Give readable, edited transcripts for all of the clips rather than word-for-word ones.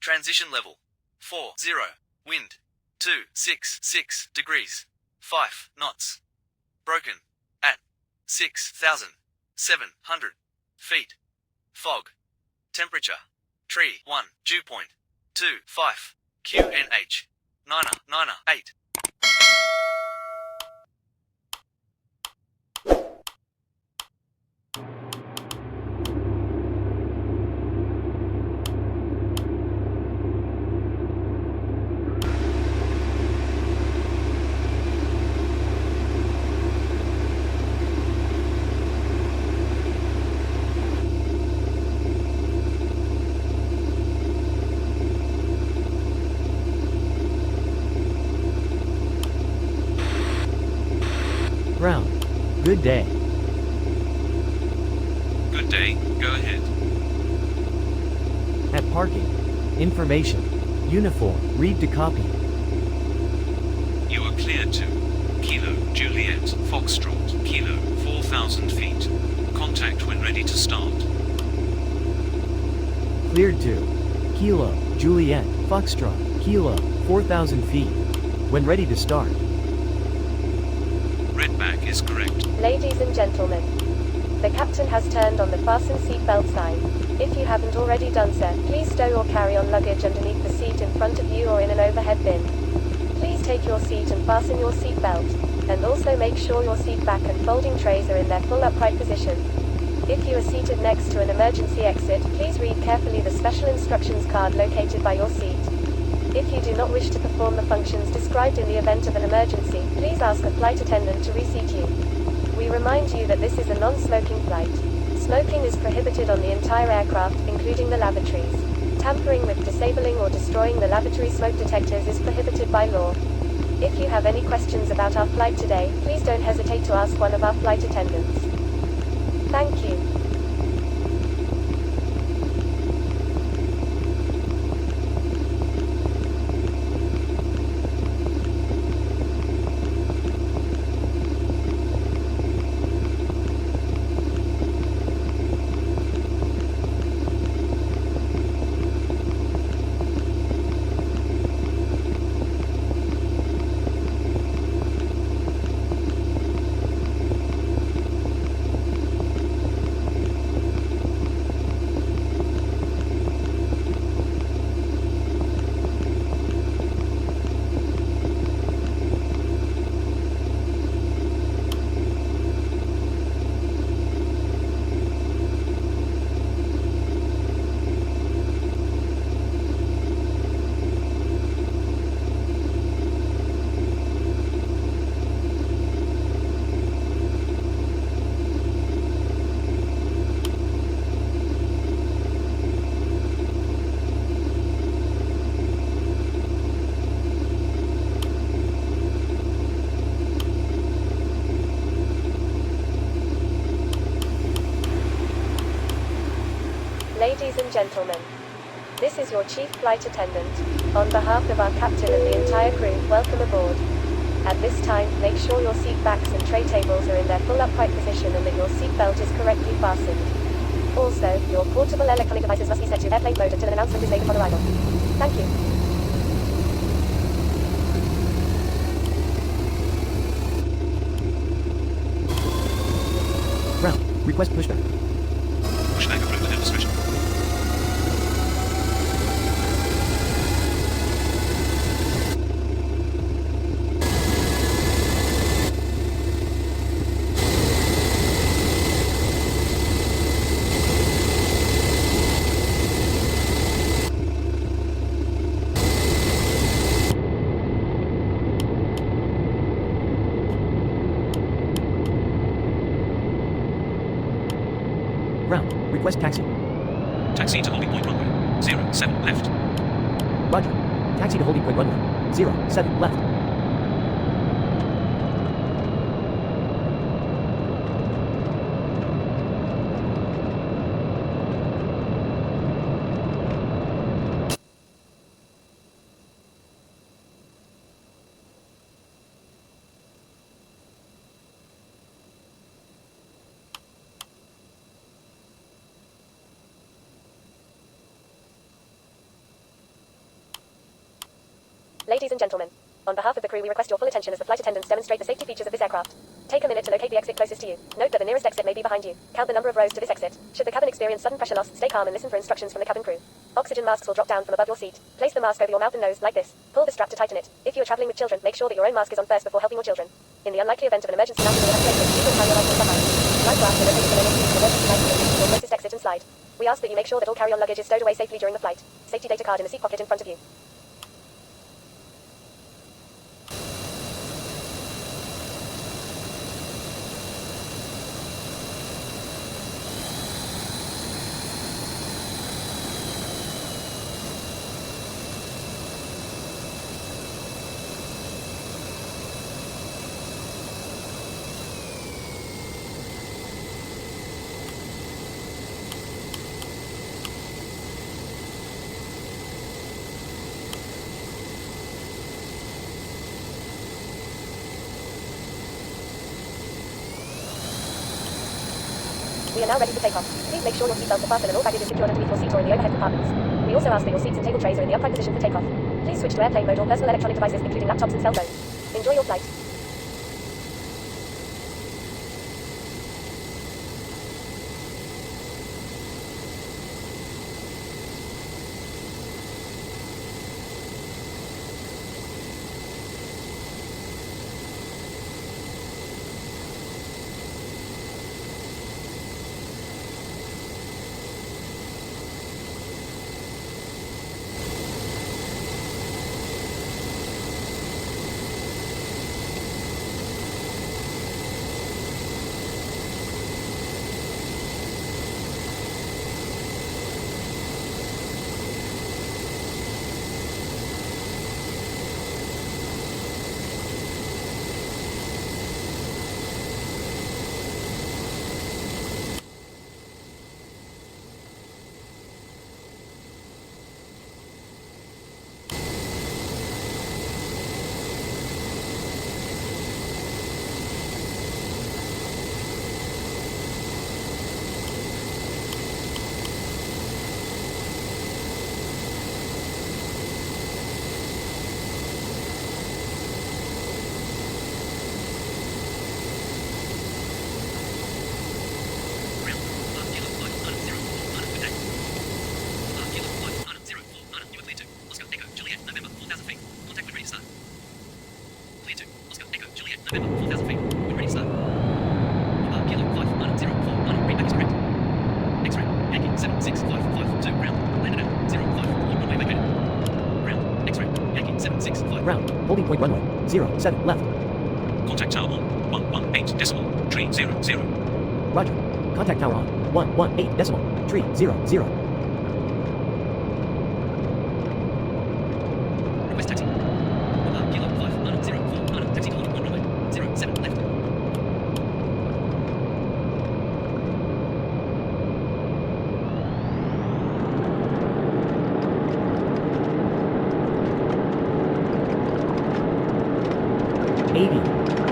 Transition level 40. Wind 266 degrees 5 knots. Broken at 6,700 feet. Fog. Temperature tree 1 dew point 25 QNH 998. Ground. Good day. Good day, go ahead. At parking. Information. Uniform. Read to copy. You are cleared to Kilo Juliet Foxtrot Kilo 4,000 feet. Contact when ready to start. Cleared to Kilo Juliet Foxtrot Kilo 4,000 feet. When ready to start. Redback is correct. Ladies and gentlemen, the captain has turned on the fasten seatbelt sign. If you haven't already done so, please stow your carry-on luggage underneath the seat in front of you or in an overhead bin. Please take your seat and fasten your seatbelt, and also make sure your seat back and folding trays are in their full upright position. If you are seated next to an emergency exit, please read carefully the special instructions card located by your seat. If you do not wish to perform the functions described in the event of an emergency, please ask the flight attendant to reseat you. We remind you that this is a non-smoking flight. Smoking is prohibited on the entire aircraft, including the lavatories. Tampering with, disabling or destroying the lavatory smoke detectors is prohibited by law. If you have any questions about our flight today, please don't hesitate to ask one of our flight attendants. Thank you. Ladies and gentlemen, this is your chief flight attendant. On behalf of our captain and the entire crew, welcome aboard. At this time, make sure your seat backs and tray tables are in their full upright position and that your seat belt is correctly fastened. Also, your portable electronic devices must be set to airplane mode until an announcement is made upon arrival. Thank you. Ground. Request pushback. Pushback approved at discretion. Ground. Request taxi. Taxi to holding point runway 07 left. Roger. Taxi to holding point runway 07 left. Ladies and gentlemen, on behalf of the crew we request your full attention as the flight attendants demonstrate the safety features of this aircraft. Take a minute to locate the exit closest to you. Note that the nearest exit may be behind you. Count the number of rows to this exit. Should the cabin experience sudden pressure loss, stay calm and listen for instructions from the cabin crew. Oxygen masks will drop down from above your seat. Place the mask over your mouth and nose, like this. Pull the strap to tighten it. If you are traveling with children, make sure that your own mask is on first before helping your children. In the unlikely event of an emergency landing or evacuation, please don't tie your rifles behind. Life rafts are located below your seat in emergency life equipment to your closest exit and slide. We ask that you make sure that all carry-on luggage is stowed away safely during the flight. Safety data card in the seat pocket in front of you. We are now ready to take off. Please make sure your seatbelts are fastened and all baggage is secured underneath your seat or in the overhead compartments. We also ask that your seats and table trays are in the upright position for takeoff. Please switch to airplane mode or personal electronic devices, including laptops and cell phones. Enjoy your flight. Ground, holding point runway, 07 left. Contact tower on 118.300. Roger. Contact tower on 118.300. Request taxi. Kilo 504, taxi to holding point runway, 07 left.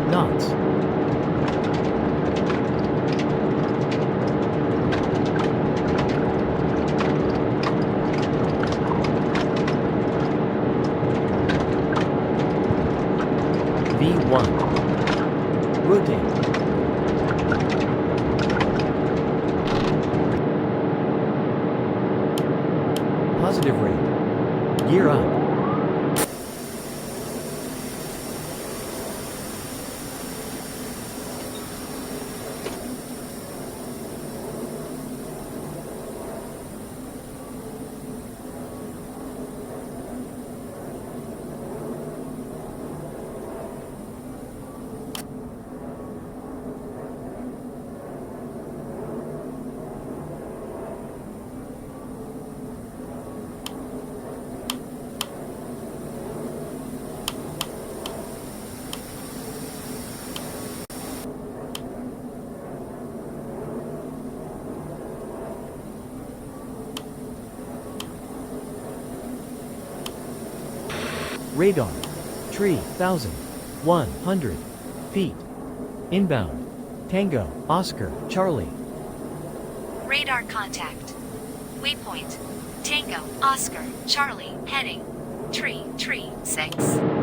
Knots. V1. Rotate. Positive rate. Gear up. Radar. 3,100 feet. Inbound. Tango, Oscar, Charlie. Radar contact. Waypoint. Tango, Oscar, Charlie, heading 336.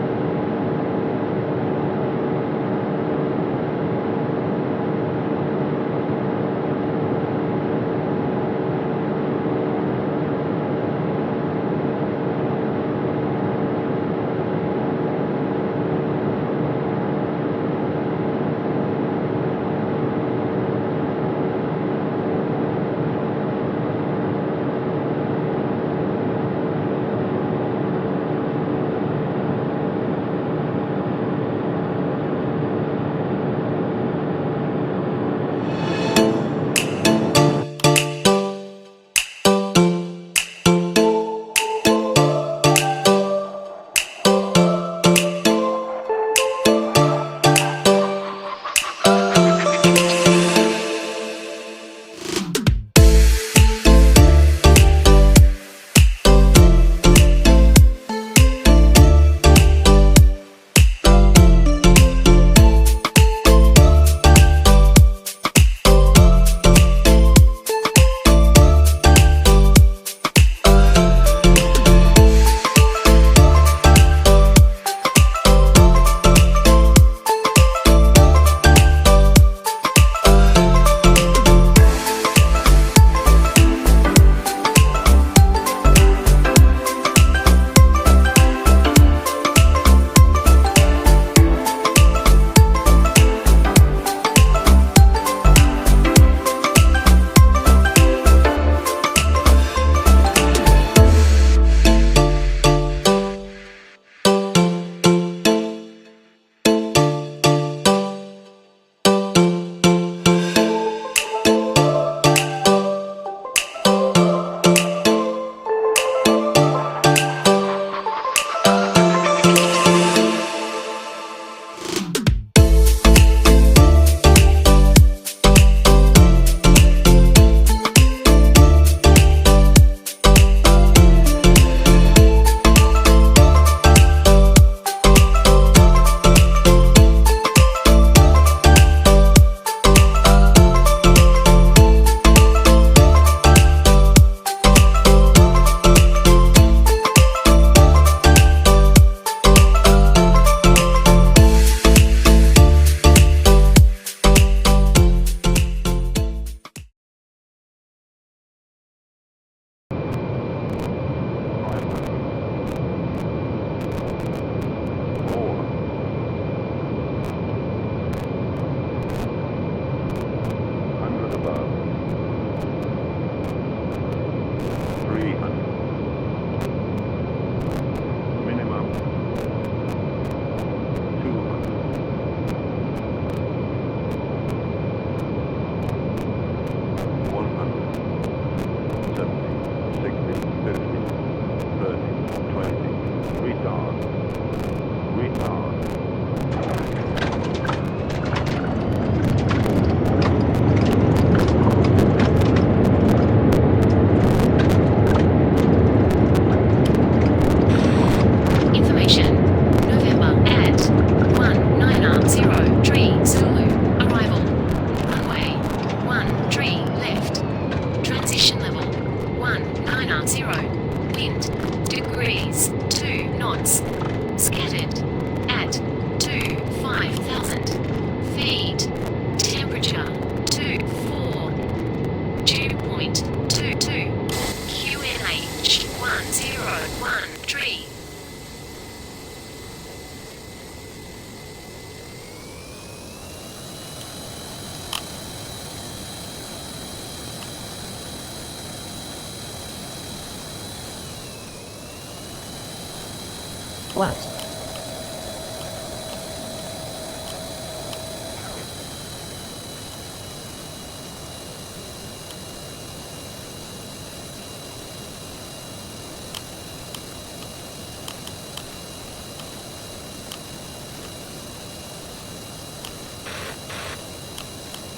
Flaps.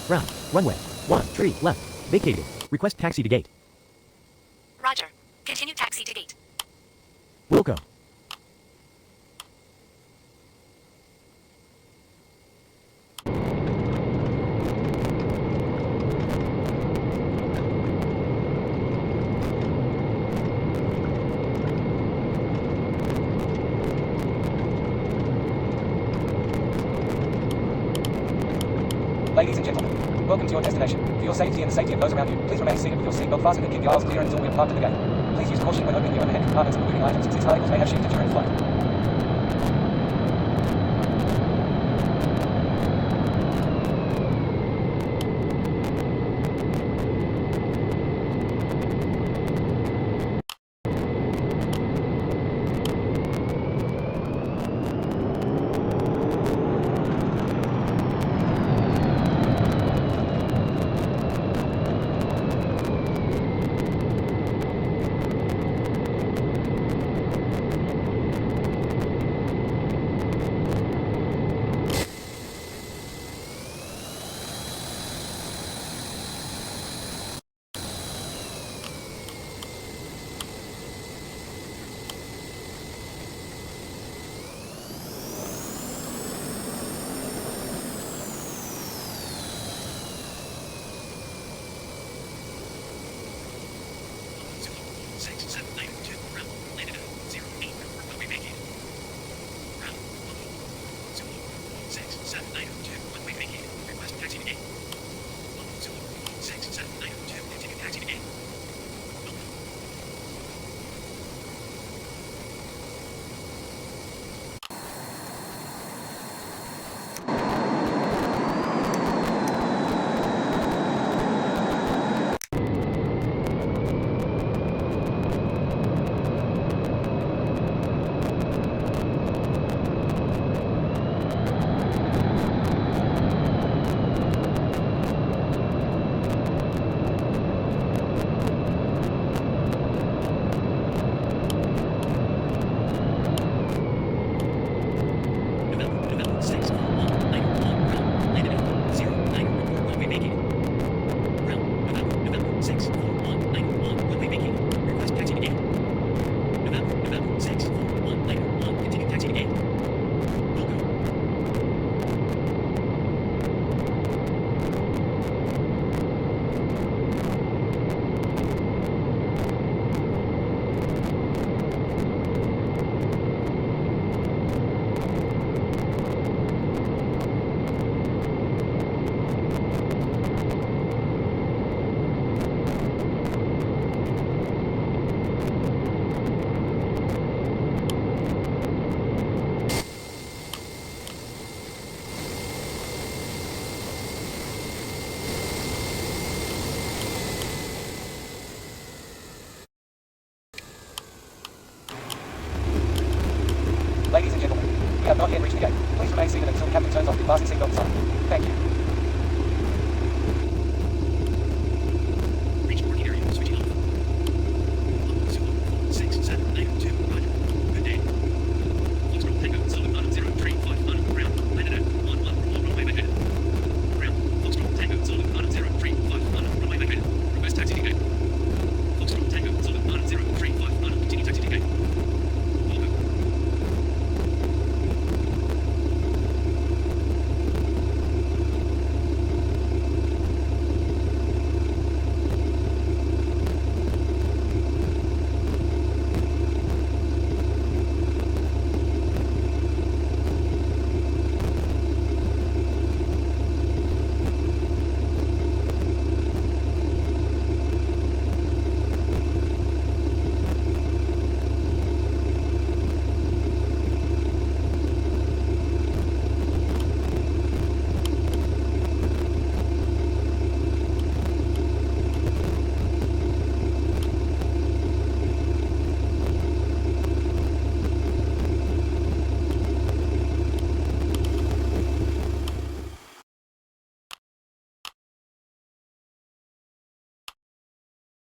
Ground. Runway. 13 left. Vacated. Request taxi to gate. Roger. Continue taxi to gate. Wilco. to your destination. For your safety and the safety of those around you, please remain seated with your seatbelt fastened and keep the aisles clear until we have parked at the gate. Please use caution when opening the overhead compartments and moving items, since articles may have shifted during flight. Ladies and gentlemen, we have not yet reached the gate. Please remain seated until the captain turns off the fasten seatbelt sign. Thank you. Reach parking area, switching off. Level 26792, roger. Good day. Foxtrot Tango, Zulu 90355, ground, landed at 11, runway vacated. Ground, Foxtrot Tango, Zulu 90355, runway vacated. Reverse taxi to gate. Foxtrot Tango, Zulu 90355, continue taxi to gate.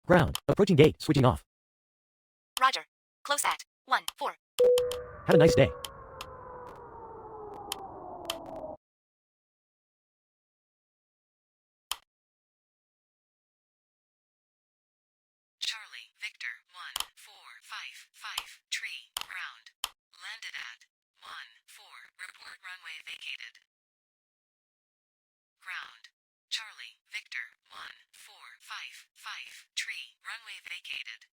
Ground. Approaching gate. Switching off. Roger. Close at 1-4. Have a nice day. Charlie, Victor, 1455, tree, ground. Landed at 1-4, report runway vacated. Ground. Charlie, Victor, 1455, tree, runway vacated.